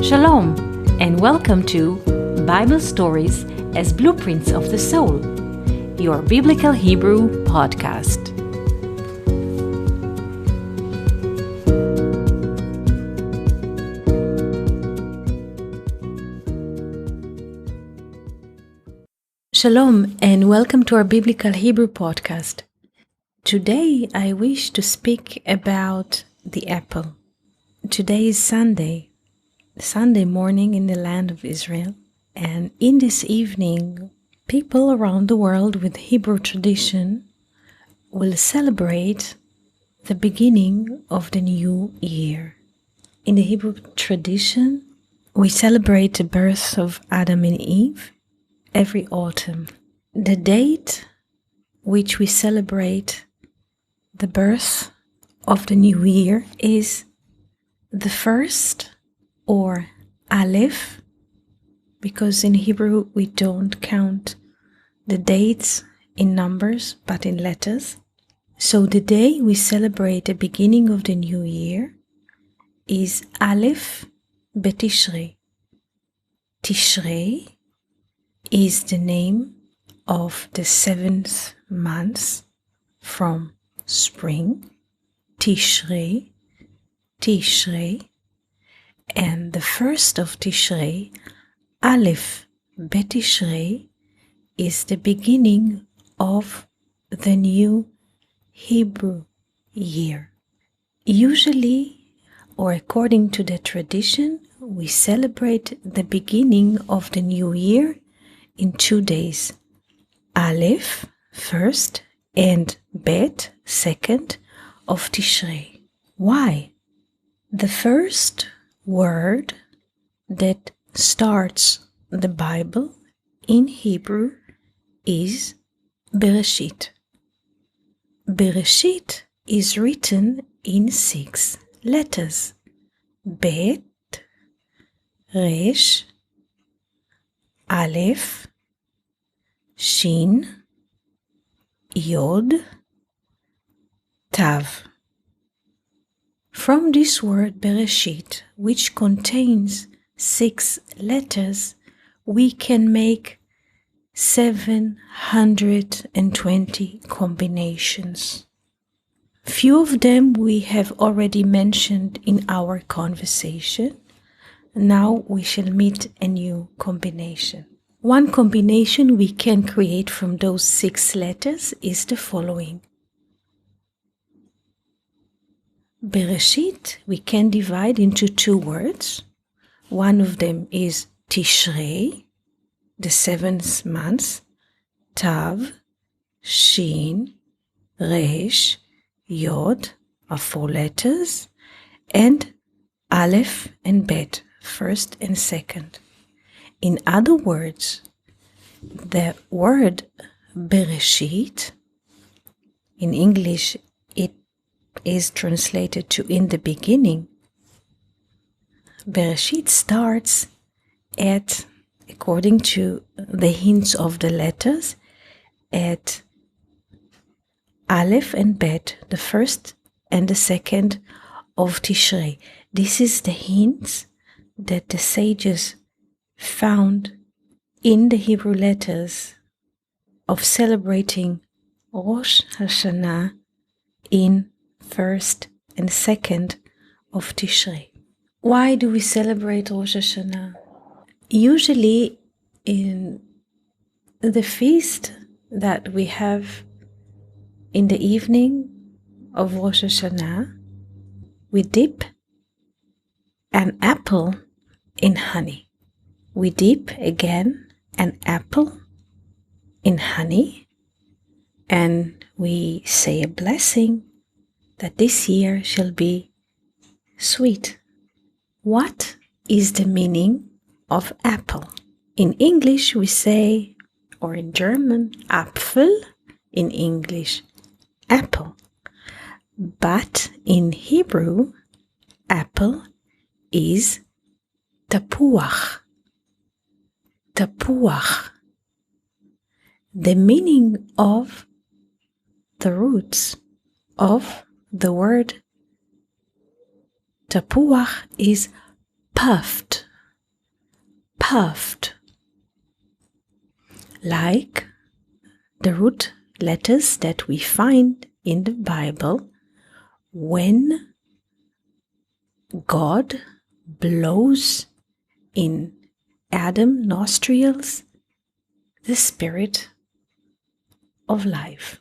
Shalom, and welcome to Bible Stories as Blueprints of the Soul, your Biblical Hebrew podcast. Shalom, and welcome to our Biblical Hebrew podcast. Today I wish to speak about the apple. Today is Sunday morning in the land of Israel, and in this evening, people around the world with Hebrew tradition will celebrate the beginning of the new year. In the Hebrew tradition, we celebrate the birth of Adam and Eve every autumn. The date which we celebrate the birth of the new year is the first, or Aleph, because in Hebrew we don't count the dates in numbers but in letters. So the day we celebrate the beginning of the new year is Aleph Betishrei. Tishrei is the name of the seventh month from spring. Tishrei. And the first of Tishrei, Aleph Betishrei, is the beginning of the new Hebrew year. Usually, or according to the tradition, we celebrate the beginning of the new year in 2 days. Aleph, first, and Bet, second, of Tishrei. Why? The first word that starts the Bible in Hebrew is Bereshit. Bereshit is written in 6 letters: Bet, Resh, Aleph, Shin, Yod, Tav. From this word Bereshit, which contains 6 letters, we can make 720 combinations. Few of them we have already mentioned in our conversation. Now we shall meet a new combination. One combination we can create from those 6 letters is the following. Bereshit we can divide into 2 words. One of them is Tishrei, the 7th month, Tav, Shin, Resh, Yod are 4 letters, and Aleph and Bet, first and second. In other words, the word Bereshit, in English it is translated to in the beginning. Bereshit starts at, according to the hints of the letters, at Aleph and Bet, the first and the second of Tishrei. This is the hints that the sages found in the Hebrew letters of celebrating Rosh Hashanah in first and second of Tishrei. Why do we celebrate Rosh Hashanah? Usually in the feast that we have in the evening of Rosh Hashanah, we dip an apple in honey. We dip again an apple in honey, and we say a blessing that this year shall be sweet. What is the meaning of apple? In English we say, or in German, Apfel, in English, apple. But in Hebrew, apple is tapuach. Tapuach. The meaning of the roots of the word tapuach is puffed, puffed, like the root letters that we find in the Bible when God blows in Adam's nostrils the spirit of life.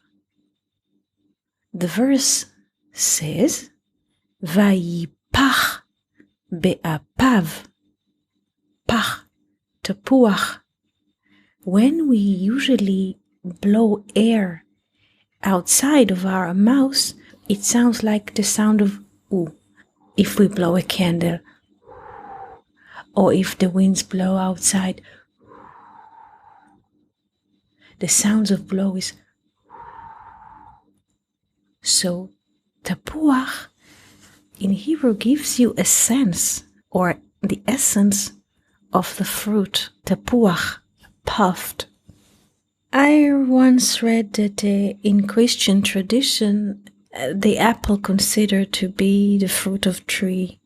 The verse says, Vayipach be'apav, pach, tapuach. When we usually blow air outside of our mouths, it sounds like the sound of ooh. If we blow a candle, or if the winds blow outside, the sounds of blow is. So tapuach in Hebrew gives you a sense or the essence of the fruit, tapuach, puffed. I once read that in Christian tradition, the apple considered to be the fruit of tree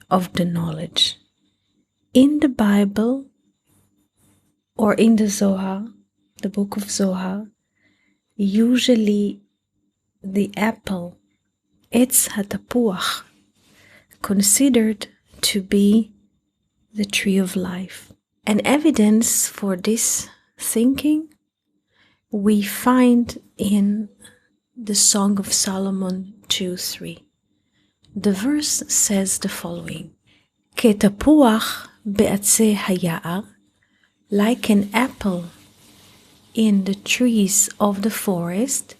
of the knowledge. In the Bible, or in the Zohar, the book of Zohar, usually the apple, Etz HaTapuach, considered to be the tree of life. And evidence for this thinking we find in the Song of Solomon 2:3. The verse says the following: Ketapuach be'atzeh haya'ar, like an apple in the trees of the forest,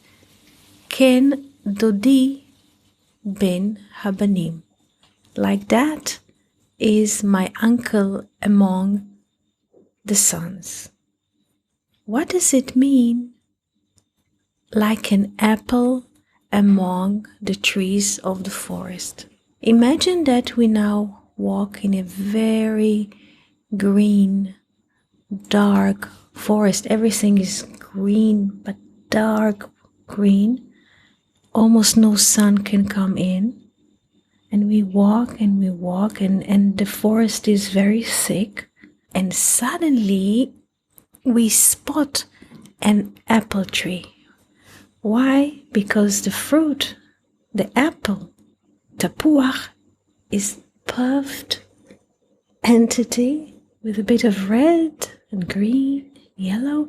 ken dodi ben habanim, like that is my uncle among the sons. What does it mean, like an apple among the trees of the forest? Imagine that we now walk in a very green, dark forest. Everything is green, but dark green. Almost no sun can come in. And we walk and the forest is very thick. And suddenly we spot an apple tree. Why? Because the fruit, the apple, tapuach, is puffed entity with a bit of red and green, yellow,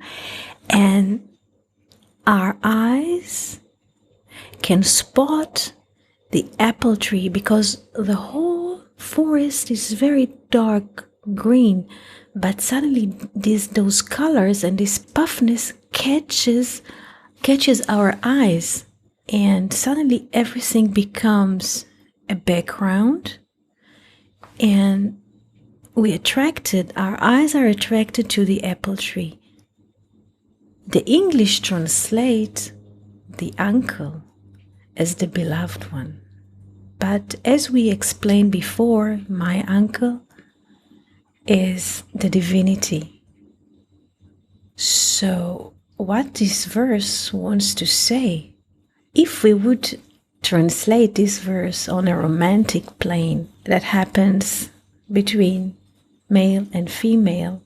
and our eyes can spot the apple tree because the whole forest is very dark green, but suddenly those colors and this puffness catches our eyes, and suddenly everything becomes a background, and our eyes are attracted to the apple tree. The English translate the uncle as the beloved one. But as we explained before, my uncle is the divinity. So what this verse wants to say, if we would translate this verse on a romantic plane that happens between male and female,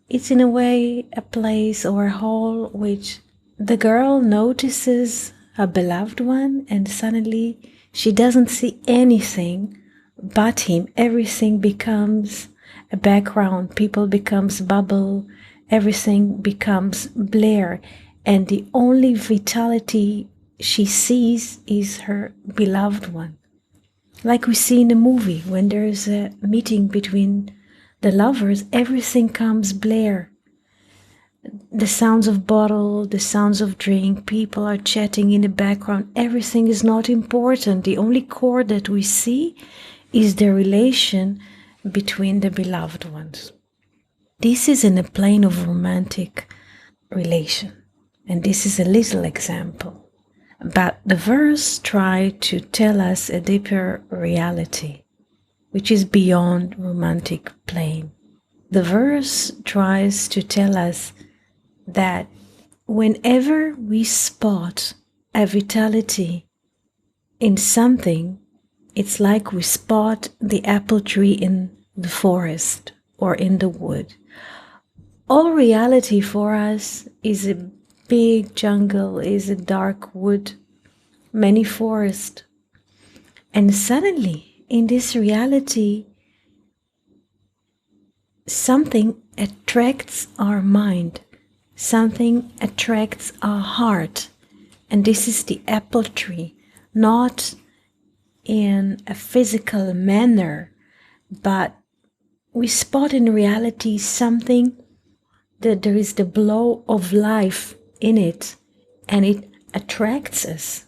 it's in a way a place or a hall which the girl notices a beloved one and suddenly she doesn't see anything but him. Everything becomes a background, people becomes bubble, everything becomes blur, and the only vitality she sees is her beloved one. Like we see in a movie, when there is a meeting between the lovers, everything comes blur. The sounds of bottle, the sounds of drink, people are chatting in the background. Everything is not important. The only core that we see is the relation between the beloved ones. This is in a plane of romantic relation. And this is a little example. But the verse tries to tell us a deeper reality, which is beyond romantic plane. The verse tries to tell us that whenever we spot a vitality in something, it's like we spot the apple tree in the forest. or in the wood. All reality for us is a big jungle, is a dark wood, many forests. And suddenly, in this reality, something attracts our mind, something attracts our heart. And this is the apple tree, not in a physical manner, but we spot in reality something that there is the blow of life in it, and it attracts us.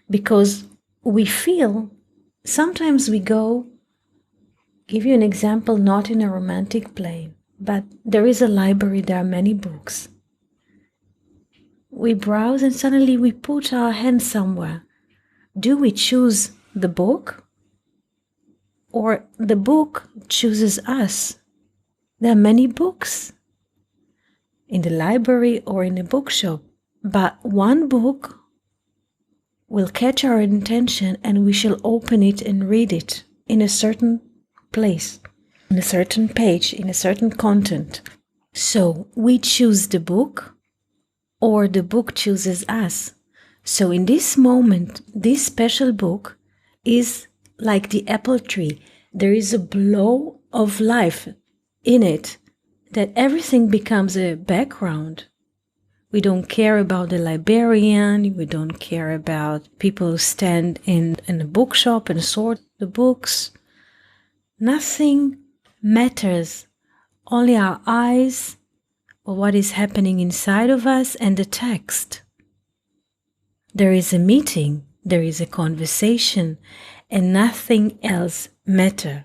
Because we feel, sometimes we go, give you an example, not in a romantic plane, but there is a library, there are many books. We browse and suddenly we put our hand somewhere. Do we choose the book? Or the book chooses us? There are many books in the library or in a bookshop, but one book will catch our attention and we shall open it and read it in a certain place, in a certain page, in a certain content. So we choose the book or the book chooses us. So in this moment, this special book is like the apple tree. There is a blow of life in it that everything becomes a background. We don't care about the librarian, we don't care about people who stand in a bookshop and sort the books. Nothing matters, only our eyes or what is happening inside of us and the text. There is a meeting, there is a conversation, and nothing else matters.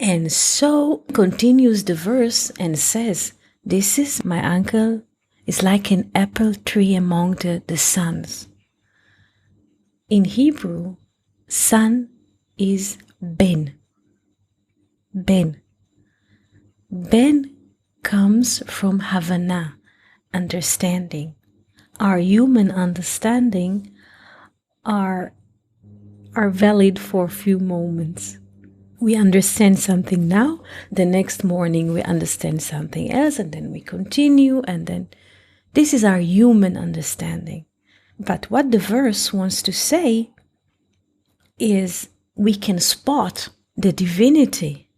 And so continues the verse and says, this is my uncle, is like an apple tree among the sons. In Hebrew, son is ben. Ben. Ben comes from Havana, understanding. Our human understanding are valid for a few moments. We understand something now, the next morning we understand something else, and then we continue, and then this is our human understanding. But what the verse wants to say is we can spot the divinity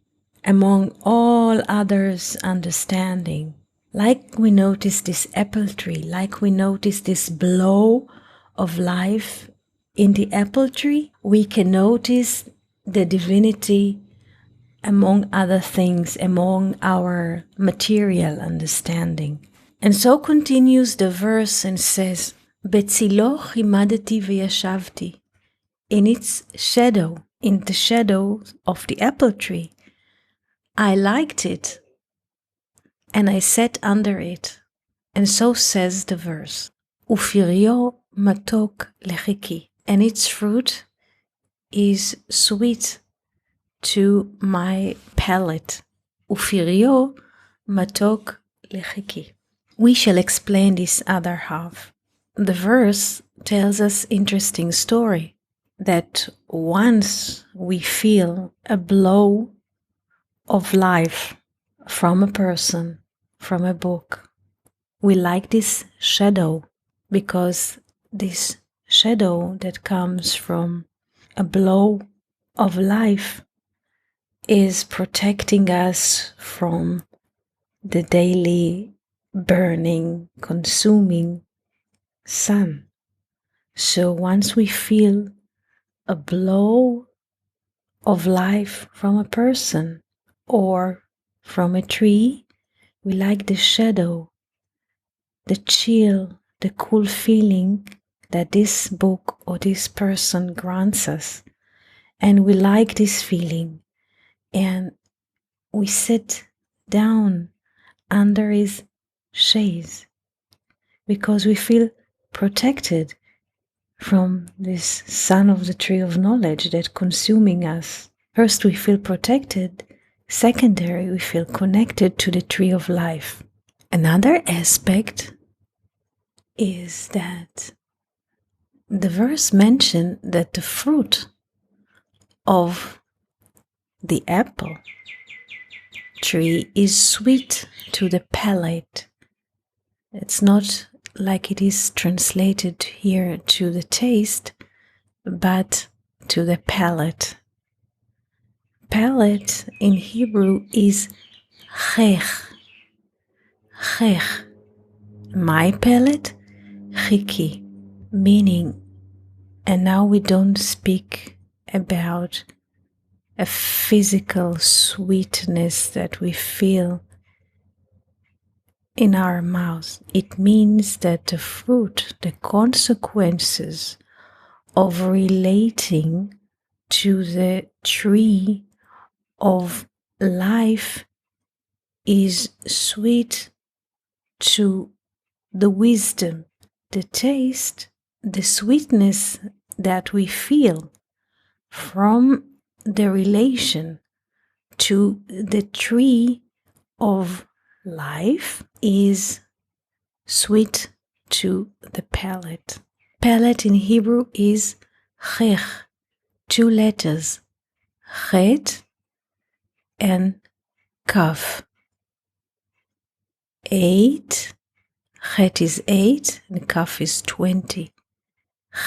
among all others' understanding. Like we notice this apple tree, like we notice this blow of life in the apple tree, we can notice the divinity among other things, among our material understanding. And so continues the verse and says, Betzilo chimadeti v'yashavti. In its shadow, in the shadow of the apple tree, I liked it, and I sat under it. And so says the verse, Ufirio matok lechiki. And its fruit is sweet to my palate. Ufirio matok lechiki. We shall explain this other half. The verse tells us interesting story that once we feel a blow of life from a person, from a book, we like this shadow because this shadow that comes from a blow of life is protecting us from the daily burning, consuming sun. So once we feel a blow of life from a person or from a tree, we like the shadow, the chill, the cool feeling that this book or this person grants us. And we like this feeling, and we sit down under his shades because we feel protected from this sun of the tree of knowledge that's consuming us. First, we feel protected. Secondary, we feel connected to the tree of life. Another aspect is that the verse mentioned that the fruit of the apple tree is sweet to the palate. It's not like it is translated here to the taste, but to the palate. Palate in Hebrew is chech. Chech. My palate, chiki, meaning, and now we don't speak about a physical sweetness that we feel in our mouth. It means that the fruit, the consequences of relating to the tree of life is sweet to the wisdom, the taste, the sweetness that we feel from the relation to the tree of life is sweet to the palate. Palate in Hebrew is chech, 2 letters, chet and kaf. 8, chet is 8 and kaf is 20.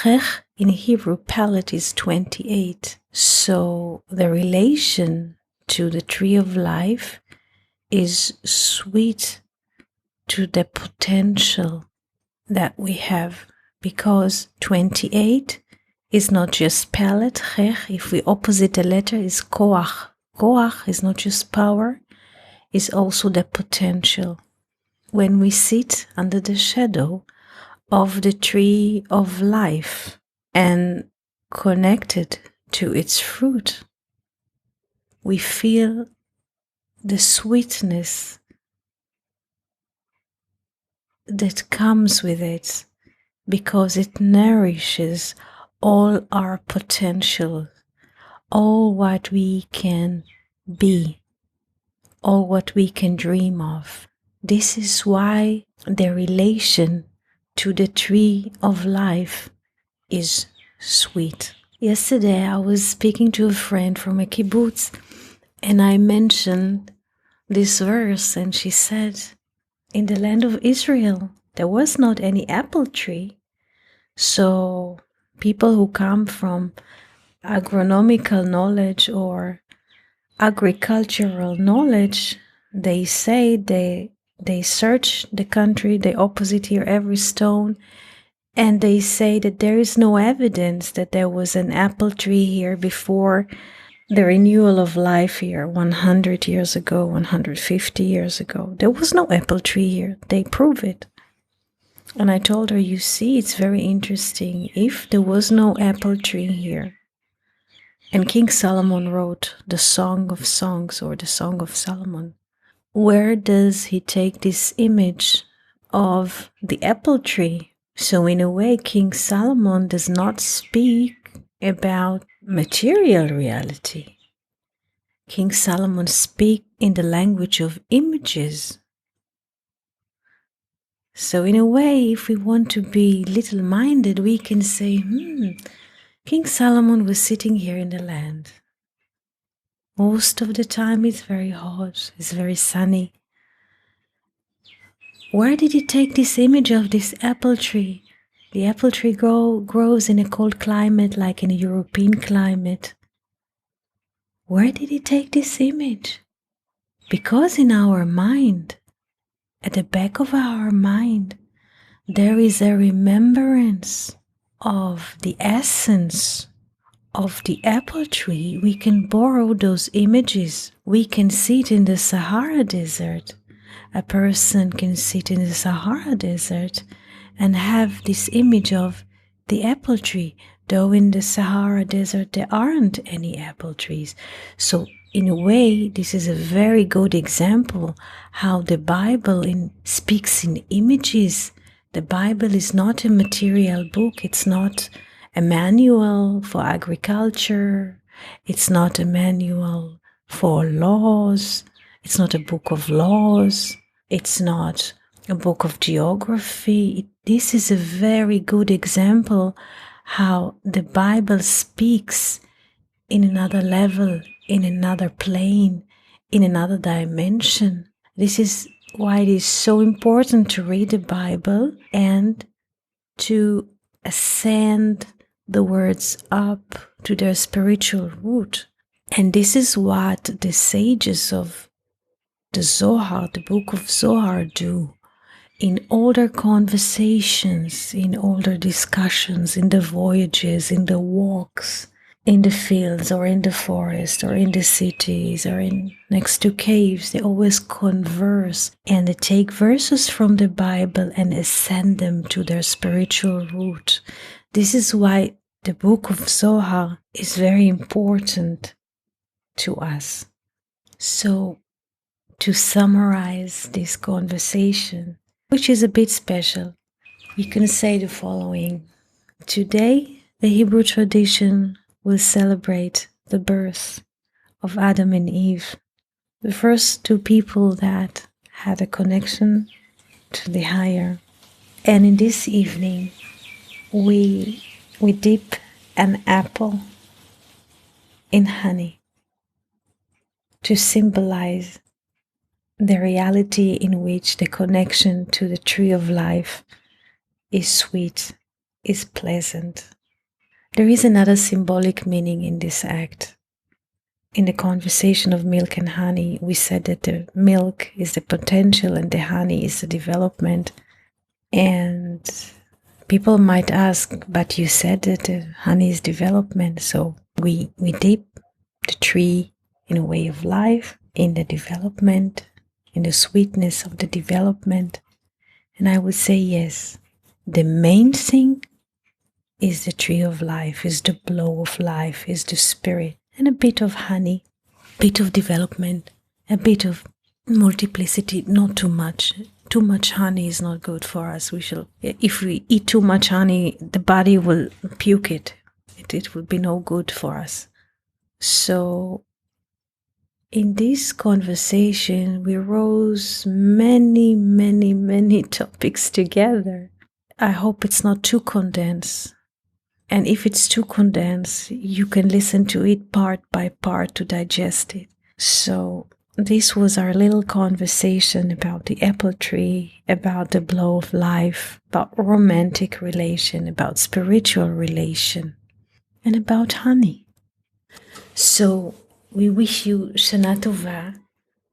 Chech in Hebrew, palate is 28. So the relation to the tree of life is sweet to the potential that we have, because 28 is not just palate. Chech, if we opposite the letter, is koach. Koach is not just power, it's also the potential. When we sit under the shadow of the tree of life and connected to its fruit, we feel the sweetness that comes with it, because it nourishes all our potential, all what we can be, all what we can dream of. This is why the relation to the tree of life is sweet. Yesterday I was speaking to a friend from a kibbutz, and I mentioned this verse, and she said, in the land of Israel there was not any apple tree, so people who come from agronomical knowledge or agricultural knowledge, they say they search the country, they opposite here every stone, and they say that there is no evidence that there was an apple tree here before the renewal of life here 100 years ago, 150 years ago. There was no apple tree here. They prove it. And I told her, you see, it's very interesting. If there was no apple tree here, and King Solomon wrote the Song of Songs, or the Song of Solomon, where does he take this image of the apple tree? So in a way, King Solomon does not speak about material reality. King Solomon speaks in the language of images. So in a way, if we want to be little-minded, we can say, King Solomon was sitting here in the land. Most of the time it's very hot, it's very sunny. Where did he take this image of this apple tree? The apple tree grows in a cold climate, like in a European climate. Where did he take this image? Because in our mind, at the back of our mind, there is a remembrance of the essence of the apple tree. We can borrow those images. We can sit in the Sahara Desert. A person can sit in the Sahara Desert and have this image of the apple tree, though in the Sahara Desert there aren't any apple trees. So in a way, this is a very good example how the Bible speaks in images. The Bible is not a material book. It's not a manual for agriculture. It's not a manual for laws. It's not a book of laws. It's not a book of geography. This is a very good example how the Bible speaks in another level, in another plane, in another dimension. This is why it is so important to read the Bible and to ascend the words up to their spiritual root. And this is what the sages of the Zohar, the book of Zohar, do in all their conversations, in all their discussions, in the voyages, in the walks, in the fields or in the forest or in the cities or in next to caves. They always converse and they take verses from the Bible and ascend them to their spiritual root. This is why the book of Zohar is very important to us. So, to summarize this conversation, which is a bit special, we can say the following. Today, the Hebrew tradition will celebrate the birth of Adam and Eve, the first two people that had a connection to the higher. And in this evening, we dip an apple in honey to symbolize the reality in which the connection to the tree of life is sweet, is pleasant. There is another symbolic meaning in this act. In the conversation of milk and honey, we said that the milk is the potential and the honey is the development. And people might ask, but you said that the honey is development, so we dip the tree in a way of life, in the development, in the sweetness of the development. And I would say yes, the main thing is the tree of life, is the blow of life, is the spirit, and a bit of honey, a bit of development, a bit of multiplicity, not too much. Too much honey is not good for us. If we eat too much honey, the body will puke it. It will be no good for us. So, in this conversation, we rose many, many, many topics together. I hope it's not too condensed. And if it's too condensed, you can listen to it part by part to digest it. So, this was our little conversation about the apple tree, about the blow of life, about romantic relation, about spiritual relation, and about honey. So, we wish you Shana Tova,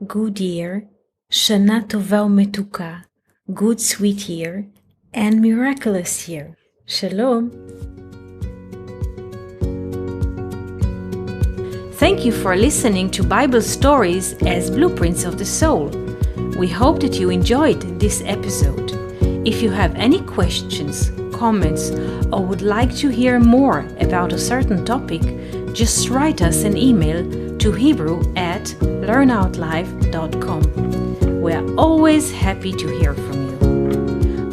good year, Shana Tova umetuka, good sweet year, and miraculous year. Shalom. Thank you for listening to Bible Stories as Blueprints of the Soul. We hope that you enjoyed this episode. If you have any questions, comments, or would like to hear more about a certain topic, just write us an email to hebrew@learnoutlive.com. We are always happy to hear from you.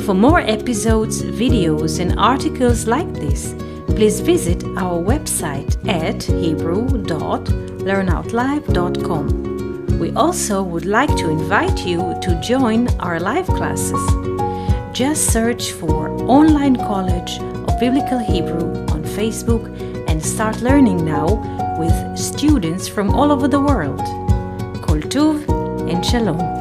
For more episodes, videos, and articles like this, please visit our website at hebrew.learnoutlive.com. We also would like to invite you to join our live classes. Just search for Online College of Biblical Hebrew on Facebook and start learning now with students from all over the world. Koltuv and Shalom.